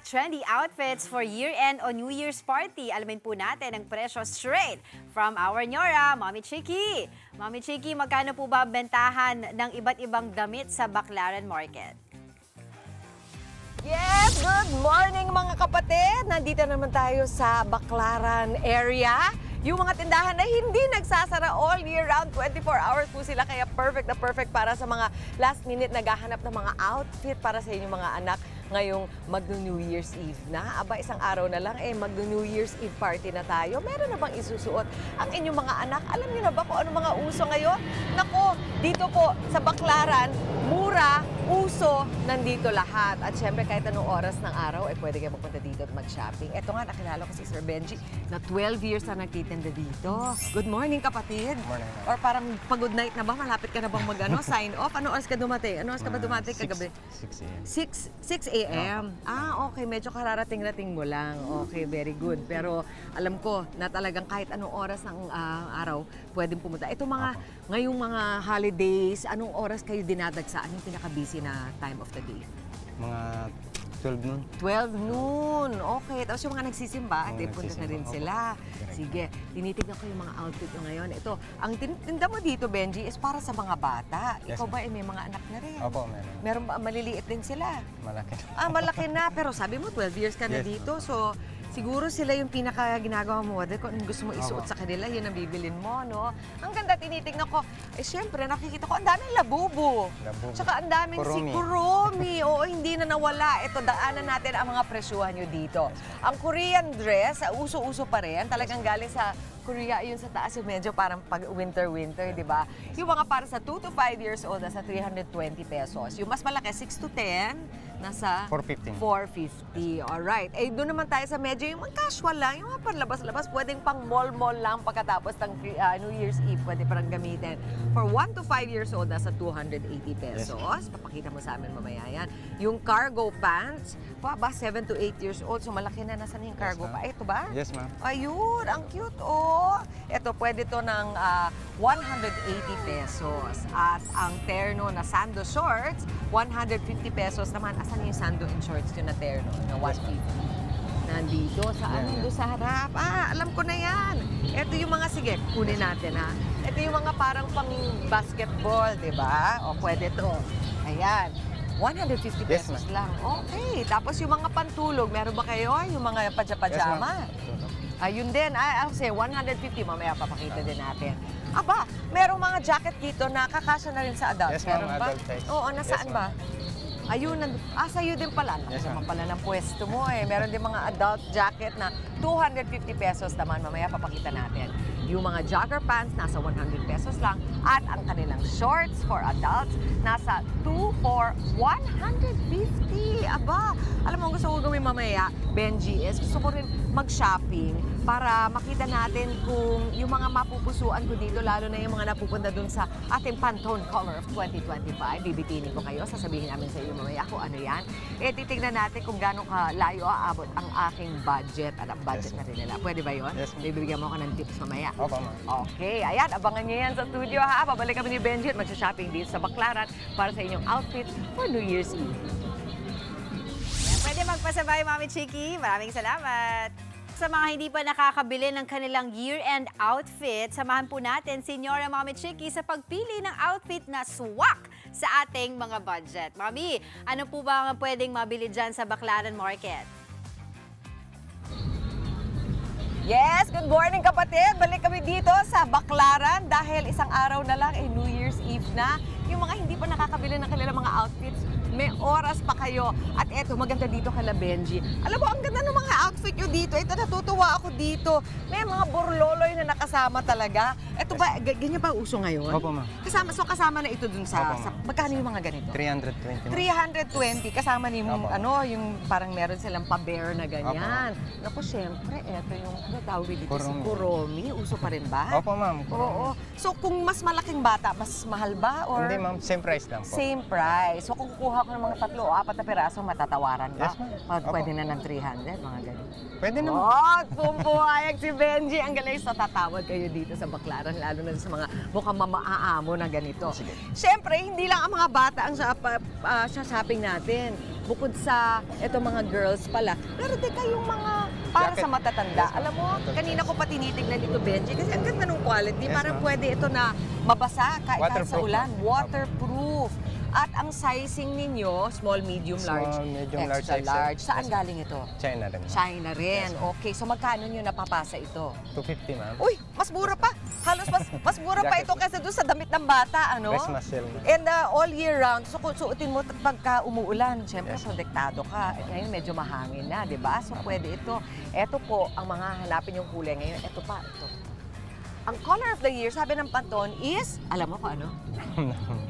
trendy outfits for year-end o New Year's party. Alamin po natin ang presyo straight from our Nyora, Mommy Chiki. Mommy Chiki, magkano po ba bentahan ng iba't ibang damit sa Baclaran Market? Yes, good morning mga kapatid! Nandito naman tayo sa Baclaran area. Yung mga tindahan na hindi nagsasara all year round, 24 hours po sila. Kaya perfect na perfect para sa mga last minute naghahanap ng mga outfit para sa inyong mga anak ngayong mag-New Year's Eve na. Aba, isang araw na lang, mag-New Year's Eve party na tayo. Meron na bang isusuot ang inyong mga anak? Alam niyo na ba kung ano mga uso ngayon? Nako, dito po sa Baclaran, mura, uso, nandito lahat. At syempre, kahit anong oras ng araw, pwede kayo magpunta dito at mag-shopping. Ito nga, nakilala ko si Sir Benji na 12 years na nagtitinda dito. Good morning, kapatid. Good morning. Or parang pag-good night na ba? Malapit ka na bang sign off? Ano oras ka dumating? Ano oras ka ba dumating kagabi? 6 a.m. 6 a.m. Ah, okay. Medyo kararating-rating mo lang. Okay, very good. Pero alam ko na talagang kahit anong oras ng araw, pwedeng pumunta. Ito ngayong mga holidays, anong oras kayo dinadagsaan yung pinaka-busy na time of the day? Mga 12 noon. 12 noon. Okay. Tapos yung mga nagsisimba, punta na rin sila. Sige. Tinitignan ko yung mga outfit mo ngayon. Ito, ang tinda mo dito, Benji, is para sa mga bata. Yes, Ikaw ba may mga anak na rin? Opo, meron. Meron ba, maliliit din sila? Malaki. Malaki na. Pero sabi mo, 12 years ka na Yes, dito. So, siguro sila yung pinaka-ginagawa mo. Kung anong gusto mo isuot sa kanila, yun ang bibilin mo, no? Ang ganda, tinitignan ko. Siyempre, nakikita ko, ang daming labubo. Tsaka ang daming kurumi. Oo, hindi na nawala. Ito, daanan natin ang mga presyuhan nyo dito. Ang Korean dress, uso-uso pa rin. Talagang galing sa Korea, yun sa taas, yung medyo parang pag winter-winter, di ba? Yung mga para sa 2 to 5 years old, nasa 320 pesos. Yung mas malaki, 6 to 10, nasa 450. 450. Alright. Doon naman tayo sa medyo yung mga casual lang, yung mga panlabas-labas, pwedeng pang mall-mall lang pagkatapos ng New Year's Eve, pwede parang gamitin. For 1 to 5 years old, nasa 280 pesos. Yes. Papakita mo sa amin mamaya yan. Yung cargo pants, ba, 7 to 8 years old, so malaki na. Nasaan yung cargo pa? Ito ba? Yes, ma'am. Ayun, ang cute, oh. Ito, pwede to ng 180 pesos. At ang terno na sando shorts, 150 pesos naman. Asan yung sando and shorts yun na terno na 150? Nandito, saan? Nandito sa harap. Alam ko na yan. Ito yung mga, sige, kunin natin ha. Ito yung mga parang pang basketball, di ba? O, pwede to. Ayan. 150 pesos lang. Okay. Tapos yung mga pantulog, meron ba kayo? Yung mga pajama? Ayun din. I'll say 150. Mamaya papakita din natin. Aba, merong mga jacket dito na kakasya na rin sa adult. Yes, meron ba? adult size. Oo, nasaan ba? Ayun, sa'yo din pala. Yes, naman pala ng pwesto mo eh. Meron din mga adult jacket na 250 pesos naman. Mamaya papakita natin. Yung mga jogger pants, nasa 100 pesos lang. At ang kanilang shorts for adults, nasa 2 for 150. Aba, alam mo, gusto ko gawin mamaya, Benji, is gusto ko rin mag-shopping para makita natin kung yung mga mapupusuan ko dito, lalo na yung mga napupunta dun sa ating Pantone Color of 2025. Bibitinin ko kayo, sasabihin namin sa iyo mamaya kung ano yan. Titignan natin kung gano'ng kalayo aabot ang aking budget at ang budget na rin nila. Pwede ba yun? Yes, bibigyan mo ako ng tips mamaya. Opo, ma'am. Okay, ayan, abangan niyo yan sa studio ha. Pabalik kami ni Benji at mag-shopping dito sa Baclaran para sa inyong outfit for New Year's Eve. Pwede magpasabay, Mommy Chiki. Maraming salamat. Sa mga hindi pa nakakabili ng kanilang year-end outfit, samahan po natin si Nyora Mommy Chiki sa pagpili ng outfit na swak sa ating mga budget. Mami, ano po ba ang pwedeng mabili dyan sa Baclaran Market? Yes, good morning kapatid! Balik kami dito sa Baclaran dahil isang araw na lang New Year's Eve na. Yung mga hindi pa nakakabili ng kanilang mga outfits, may oras pa kayo. At eto, maganda dito kala Benji. Alam mo, ang ganda ng mga outfit nyo dito. Ito, natutuwa ako dito. May mga burloloy na nakasama talaga. Ito ba, ganyan ba uso ngayon? Opo, ma'am. Kasama na ito dun sa magkano yung mga ganito? 320. 320. Kasama ni yung parang meron silang pa-bear na ganyan. Naku, syempre, eto yung, ano tawag dito? Si kuromi. Uso pa rin ba? Opo, ma'am. Oo. So, kung mas malaking bata, mas mahal ba? Or Hindi, ma'am. Same price lang po. Same price. So, kung kukuha ko ng mga 3 o 4 na piraso, matatawaran ba? Yes, ma'am. Pwede na ng 300, mga ganun. Pwede naman. Pumayag si Benji. Ang galing. So, tatawag kayo dito sa Baclaran, lalo na sa mga mukhang mamaaamo na ganito. Sige. Siyempre, hindi lang ang mga bata ang sa shopping natin. bukod sa ito mga girls pala, meron din kayong mga para Jacket. sa matatanda. Yes, ma'am. Alam mo, kanina ko pa tinitignan dito, Benji, kasi ang ganda ng quality. Yes, Parang ma'am. pwede ito na mabasa kahit sa Waterproof, ulan. ma'am. Waterproof. At ang sizing ninyo, small, medium, large, Small, medium, large, extra XL. large. Saan Yes, ma'am. galing ito? China rin. ma'am. China rin. Yes, ma'am. Okay, so magkano nyo napapasa ito? 250, ma'am. Uy, mas mura pa. Halos mas mura pa ito kaysa doon sa damit ng bata, ano? Christmas sale, ma'am. And all year round, so kung suotin mo pagka umuulan, syempre Yes. protektado ka. At ngayon medyo mahangin na, di ba? So pwede ito. Ito po, ang mga hanapin yung kulay ngayon. Ito pa, ito. Ang color of the year, sabi ng Pantone, is, alam mo kung ano?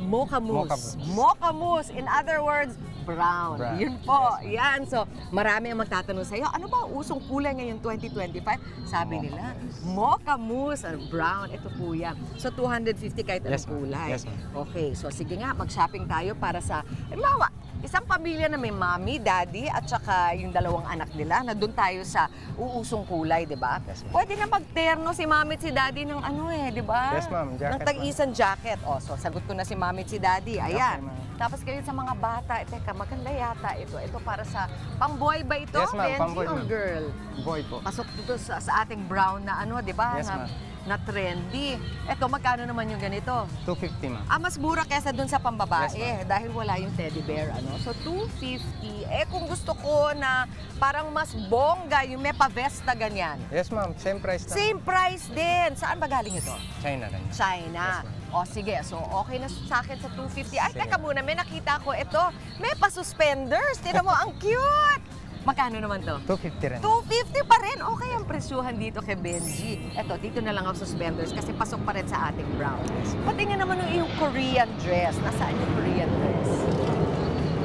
Mocha mousse. Mocha mousse. In other words, brown. Brown. Yun po. Yes, Yan. So, marami ang magtatanong sa'yo, ano ba usong kulay ngayon 2025? Sabi Mocha nila, mocha mousse, brown. Ito po yan. So, 250 kahit anong Yes, ma'am. kulay. Yes, ma'am. Okay. So, sige nga, mag-shopping tayo para sa, halimbawa, isang pamilya na may mommy, daddy, at saka yung dalawang anak nila, na doon tayo sa uusong kulay, di ba? Yes, ma'am. Pwede na magterno si mommy at si daddy ng ano di ba? Yes, ma'am. Jacket, Ng tag-isang jacket. O, so sagot ko na si mommy at si daddy. Ayan. Okay, ma'am. Tapos kayo sa mga bata, teka, maganda yata ito. Ito para sa, pang-boy ba ito? Yes, ma'am. Benji, Pang-boy, or ma'am. girl? Boy po. Pasok dito sa ating brown na ano, di ba? Yes, ma'am. Na trendy. Ito, magkano naman yung ganito? 250, ma'am. Mas mura kesa dun sa pambabae Yes, ma'am. dahil wala yung teddy bear, ano. So, 250. Kung gusto ko na parang mas bongga, yung may pa-vesta ganyan. Yes, ma'am. Same price lang. Same price din. Saan ba galing ito? China rin. China. Yes, O sige, so okay na sa akin sa 250. Ay, Sige. teka muna, may nakita ko ito. May pa-suspenders. Tinan mo, ang cute! Magkano naman to? 250 rin. 250 pa rin. Okay ang presyuhan dito kay Benji. Eto, dito na lang ang suspenders kasi pasok pa rin sa ating brown. Patingin naman yung iyong Korean dress. Nasaan yung Korean dress?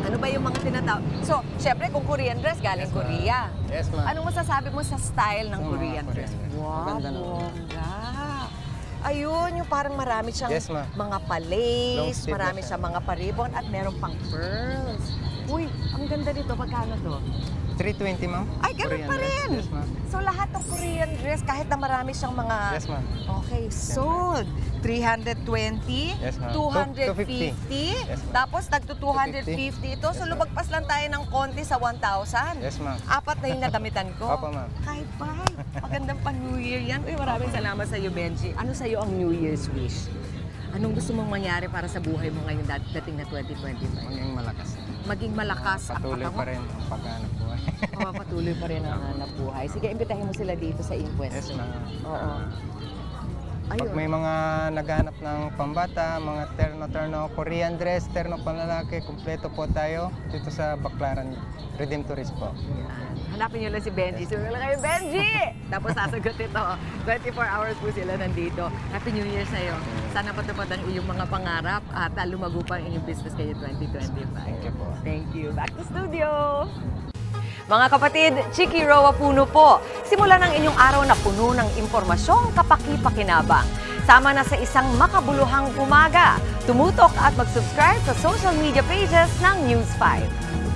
Ano ba yung mga tinatawag? So, syempre kung Korean dress, galing Yes, ma'am. Korea. Yes, ma'am. Anong masasabi mo sa style ng Sa mga Korean Korean dress? dress. Wow, Maganda na. bongga. Ayun, yung parang marami siyang Yes, ma'am. mga Long pa-lace, sleeve marami na siya. siyang mga pa-ribbon at meron pang pearls. Uy, ang ganda nito. Magkano to? 320, ma'am. Ay, ganun Korean pa dress. rin. Yes, ma'am. So lahat ng Korean dress, kahit na marami siyang mga... Yes, ma'am. Okay, sold. 320, Yes, ma'am. 250, Yes, ma'am. tapos tagto 250 ito. So Yes, ma'am. lumagpas lang tayo ng konti sa 1,000. Yes, ma'am. Apat na yung nadamitan ko. Opo, ma'am. Kahit ba? Magandang pa New Year yan. Uy, maraming salamat sa iyo, Benji. Ano sa iyo ang New Year's wish? Anong gusto mong mangyari para sa buhay mo ngayon dating na 2025? Maging malakas. Maging malakas ang Patuloy katawan. pa rin ang paghanap buhay. Oo, patuloy pa rin ang hanap buhay. Sige, imbitahin mo sila dito sa Inquest. Yes, ma'am. Oo. Pag Ayun. may mga naghahanap ng pambata, mga terno-terno, Korean dress, terno panlalaki, kumpleto po tayo dito sa Baclaran Redemptorist po. Yan. Hanapin niyo lang si Benji. Sumunod lang kayo, Benji! Tapos sasagot ito. 24 hours po sila nandito. Happy New Year sa'yo. Sana patupad ang iyong mga pangarap at lumago pa ang inyong business kayo 2025. Thank you po. Thank you. Back to studio! Mga kapatid, Chiki Roa Puno po. Simulan ang inyong araw na puno ng impormasyong kapaki-pakinabang. Sama na sa isang makabuluhang umaga. Tumutok at mag-subscribe sa social media pages ng News 5.